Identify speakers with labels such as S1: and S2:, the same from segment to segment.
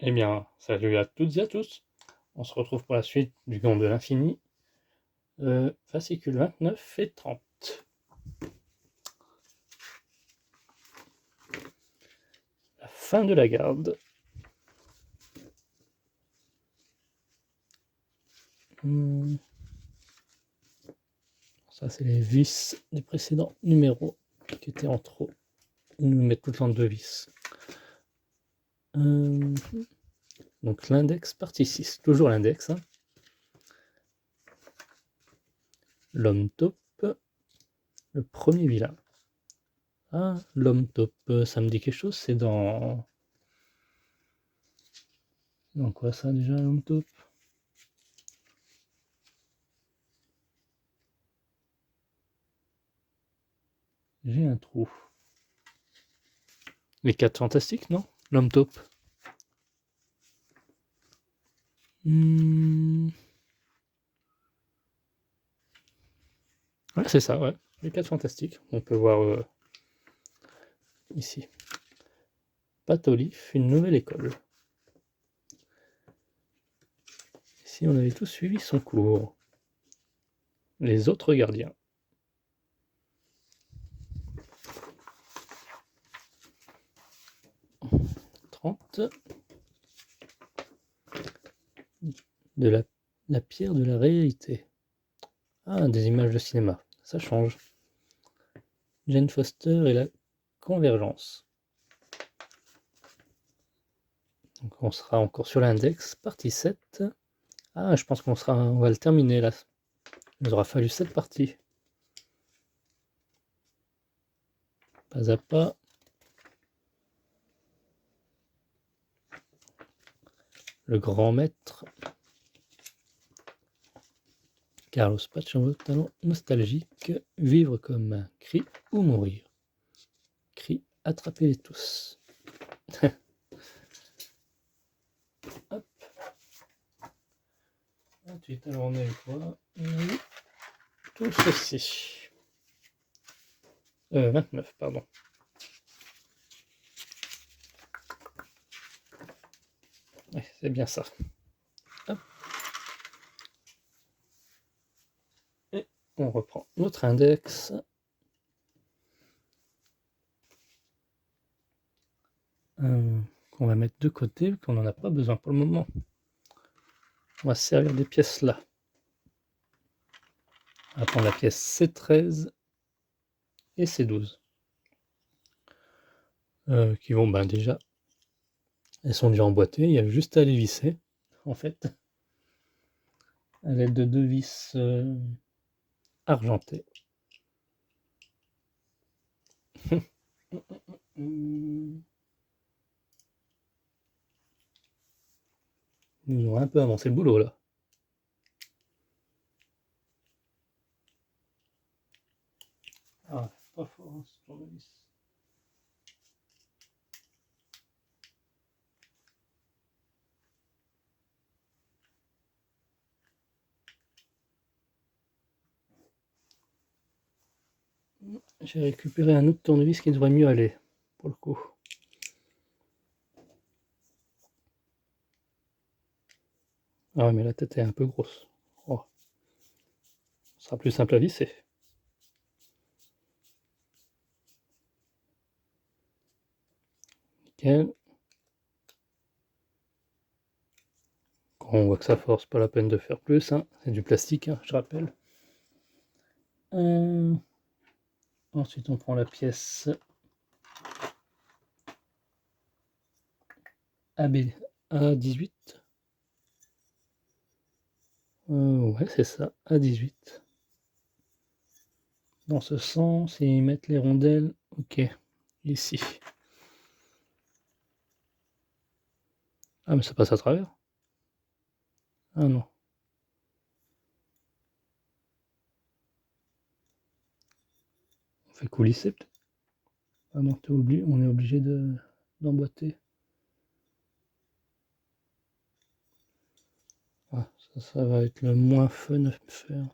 S1: Eh bien, salut à toutes et à tous. On se retrouve pour la suite du Gant de l'Infini, fascicule 29 et 30. La fin de la garde. Ça, c'est les vis des précédents numéros qui étaient en trop. Ils nous mettent tout le temps deux vis. Donc l'index partie 6, toujours l'index. Hein. L'homme taupe, le premier vilain. Ah, l'homme taupe, ça me dit quelque chose, c'est dans... Dans quoi ça déjà, l'homme taupe? J'ai un trou. Les 4 fantastiques, non? L'homme taupe. Ouais, c'est ça, ouais. Les 4 fantastiques. On peut voir ici. Patolif, une nouvelle école. Ici, on avait tous suivi son cours. Les autres gardiens. De la pierre de la réalité. Ah, des images de cinéma. Ça change. Jane Foster et la convergence. Donc on sera encore sur l'index, partie 7. Ah, je pense on va le terminer là. Il nous aura fallu 7 parties. Pas à pas. Le grand maître. Carlos Pachambo, talent nostalgique. Vivre comme un cri ou mourir. Cri, attrapez-les tous. Hop. Ensuite, alors on a eu quoi? Tout ceci. 29, pardon. Ouais, c'est bien ça. Hop. Et on reprend notre index. Qu'on va mettre de côté, qu'on n'en a pas besoin pour le moment. On va se servir des pièces là. On va prendre la pièce C13 et C12. Qui vont, ben déjà, elles sont déjà emboîtées, il y a juste à les visser, en fait, à l'aide de deux vis argentées. Nous aurons un peu avancé le boulot là. Ah, pas fort hein, ce tournevis. J'ai récupéré un autre tournevis qui devrait mieux aller, pour le coup. Ah ouais, mais la tête est un peu grosse. Oh. Ce sera plus simple à visser. Nickel. Quand on voit que ça force, pas la peine de faire plus. Hein. C'est du plastique, hein, je rappelle. Ensuite, on prend la pièce AB A18. Ouais, c'est ça, A18. Dans ce sens, et mettre les rondelles, ok, ici. Ah, mais ça passe à travers? Ah non. On fait coulisser peut-être? Ah non, on est obligé d'emboîter. Ah, ça va être le moins fun à faire.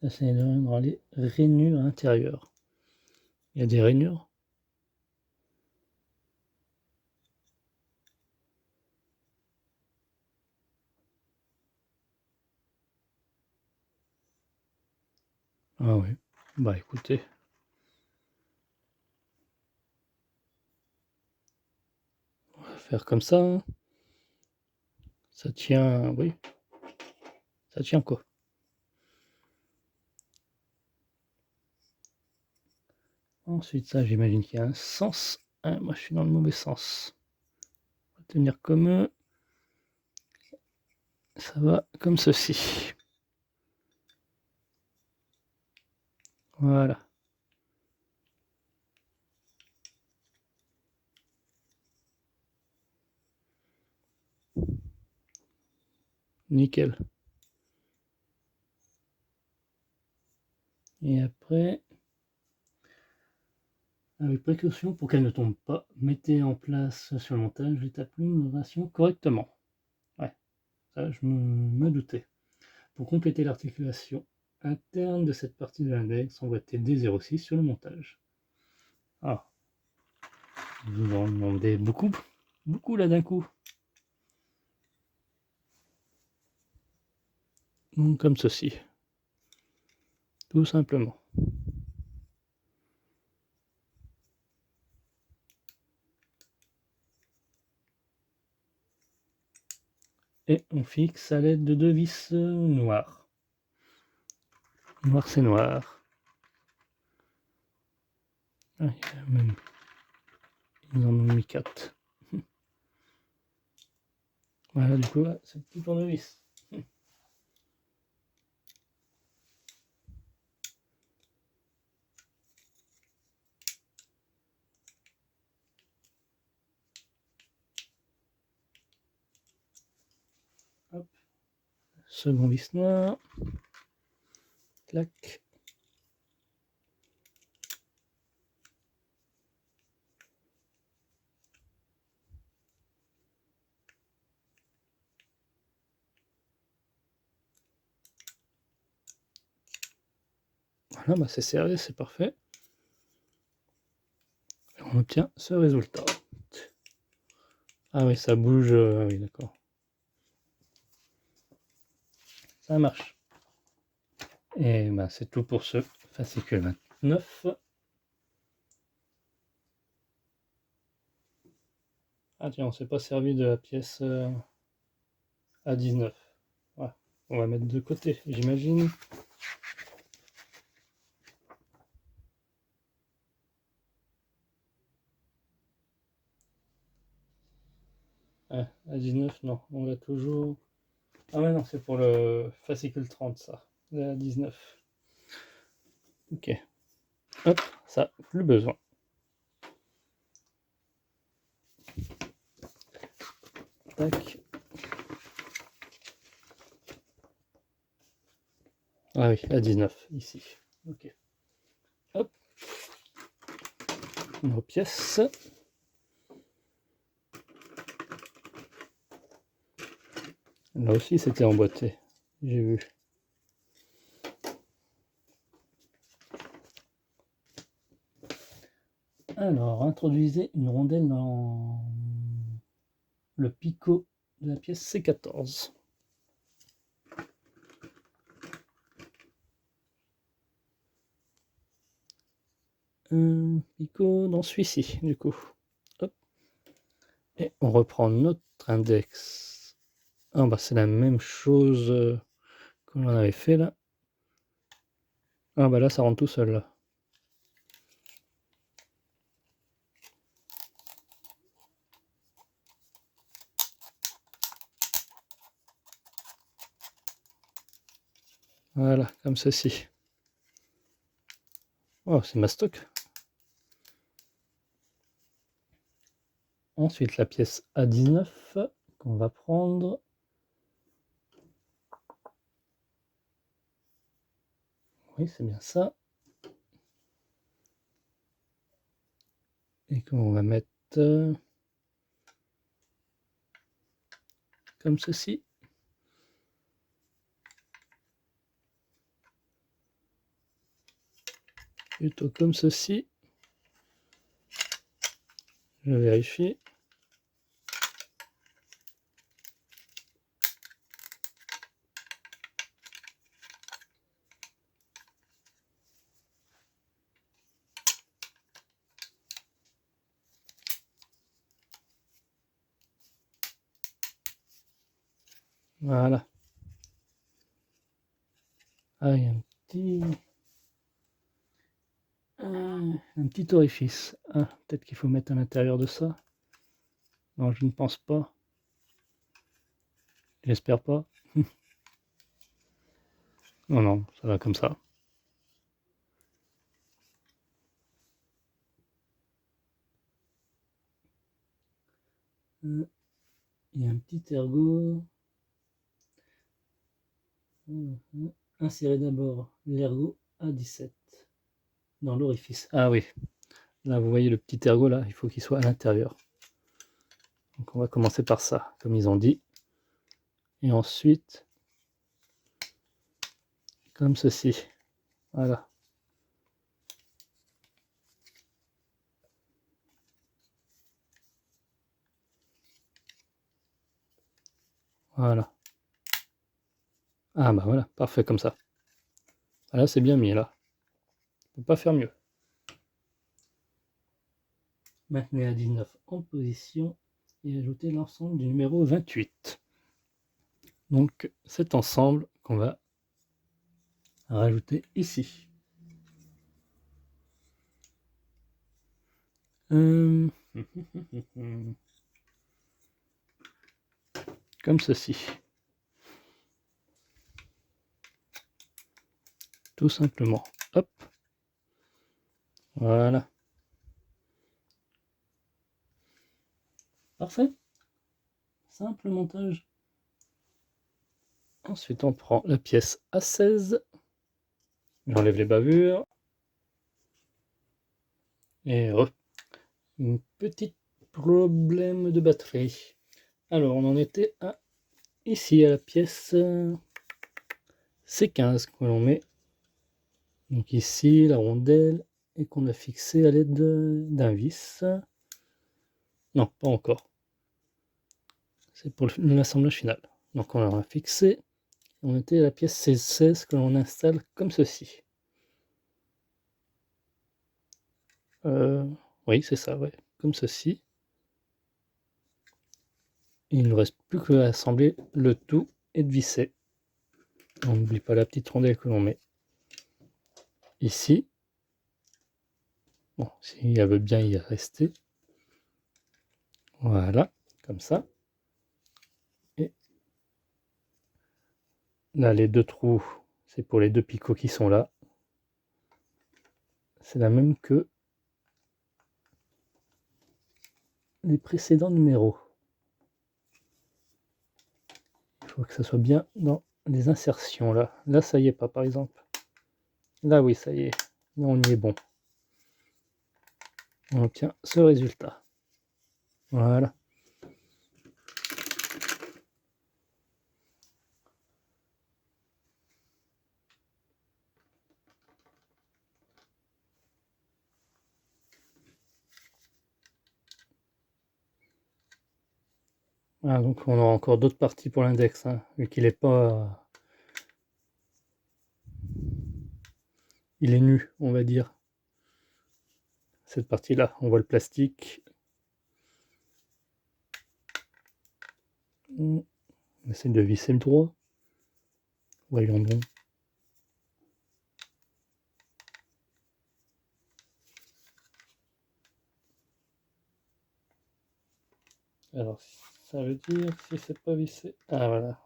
S1: Essayez de rendre les rainures intérieures. Il y a des rainures. Ah oui, bah écoutez. On va faire comme ça, hein. Ça tient, oui. Ça tient quoi? Ensuite, ça, j'imagine qu'il y a un sens. Ah, moi, je suis dans le mauvais sens. On va tenir comme eux. Ça va comme ceci. Voilà. Nickel. Et après, avec précaution pour qu'elle ne tombe pas, mettez en place sur le montage l'étape numération correctement. Ouais, ça je me doutais. Pour compléter l'articulation interne de cette partie de l'index, emboîtez D06 sur le montage. Ah, vous en demandez beaucoup, beaucoup là d'un coup. Comme ceci. Tout simplement. Et on fixe à l'aide de 2 vis noires. Noir c'est noir. Ah, même... Ils en ont mis 4. Voilà, du coup, c'est le petit tournevis. Hop. Second vis noir. Clac. Voilà, bah c'est serré, c'est parfait. Et on obtient ce résultat. Ah oui, ça bouge. Oui, d'accord. Ça marche. Et bah, c'est tout pour ce fascicule 29. Ah tiens, on s'est pas servi de la pièce A19. Ouais, on va mettre de côté, j'imagine. Ah, A19, non, on l'a toujours. Ah ouais, non, c'est pour le fascicule 30, ça. La 19. Ok. Hop, ça, plus besoin. Tac. Ah oui, A19, ici. Ok. Hop. Nos pièces. Là aussi, c'était emboîté. J'ai vu. Alors, introduisez une rondelle dans le picot de la pièce C14. Un picot dans celui-ci, du coup. Hop. Et on reprend notre index. Ah bah c'est la même chose que l'on avait fait là. Ah bah là ça rentre tout seul là. Voilà, comme ceci. Oh, c'est mastoc. Ensuite, la pièce A19 qu'on va prendre. Oui, c'est bien ça. Et qu'on va mettre comme ceci. plutôt comme ceci. Je vérifie. Voilà. Ah, il y a un petit orifice. Ah, peut-être qu'il faut mettre à l'intérieur de ça. Non, je ne pense pas. J'espère pas. Non, non, ça va comme ça. Il y a un petit ergot. Insérez d'abord l'ergot A17 dans l'orifice. Ah oui, là vous voyez le petit ergot là, il faut qu'il soit à l'intérieur. Donc on va commencer par ça, comme ils ont dit. Et ensuite, comme ceci. Voilà. Voilà. Ah bah voilà, parfait comme ça. Là c'est bien mis là. On peut pas faire mieux. Maintenez à 19 en position et ajoutez l'ensemble du numéro 28. Donc cet ensemble qu'on va rajouter ici. Comme ceci. Tout simplement. Hop. Voilà. Parfait. Simple montage. Ensuite, on prend la pièce A16. J'enlève les bavures. Et un petit problème de batterie. Alors, on en était à ici, à la pièce C15 que l'on met. Donc ici, la rondelle, et qu'on a fixée à l'aide d'un vis. Non, pas encore. C'est pour l'assemblage final. Donc on l'a fixé. On était à la pièce C16 que l'on installe comme ceci. Oui, c'est ça, ouais. Comme ceci. Il ne reste plus qu'à assembler le tout et de visser. On n'oublie pas la petite rondelle que l'on met ici. Bon, si elle veut bien y rester. Voilà, comme ça. Et là, les deux trous, c'est pour les deux picots qui sont là. C'est la même que les précédents numéros. Il faut que ça soit bien dans les insertions là. Là, ça y est pas, par exemple. Là, oui, ça y est. Là, on y est bon. On obtient ce résultat. Voilà. Ah, donc on aura encore d'autres parties pour l'index, hein, vu qu'il est pas... Il est nu, on va dire. Cette partie-là, on voit le plastique. On essaie de visser le droit. Voyons donc. Alors, ça veut dire si c'est pas vissé... Ah, voilà.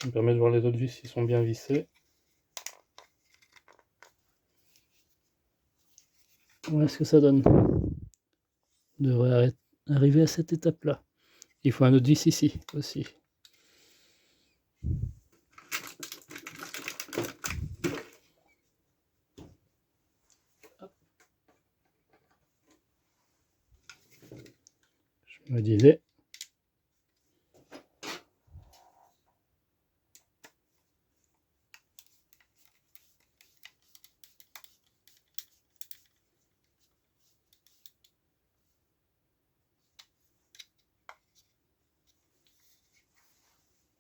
S1: Ça me permet de voir les autres vis s'ils sont bien vissés. Voilà ce que ça donne. devrait arriver à cette étape-là. Il faut un autre vis ici aussi. Je me disais.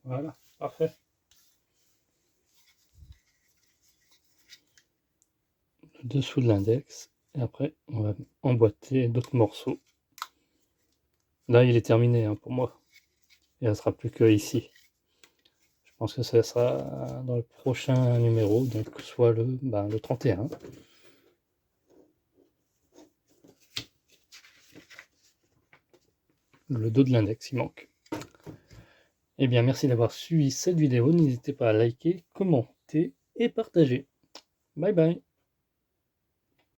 S1: Voilà, parfait. Le dessous de l'index. Et après, on va emboîter d'autres morceaux. Là, il est terminé hein, pour moi. Il ne restera plus que ici. Je pense que ça sera dans le prochain numéro, donc soit le 31. Le dos de l'index, il manque. Eh bien, merci d'avoir suivi cette vidéo. N'hésitez pas à liker, commenter et partager. Bye bye.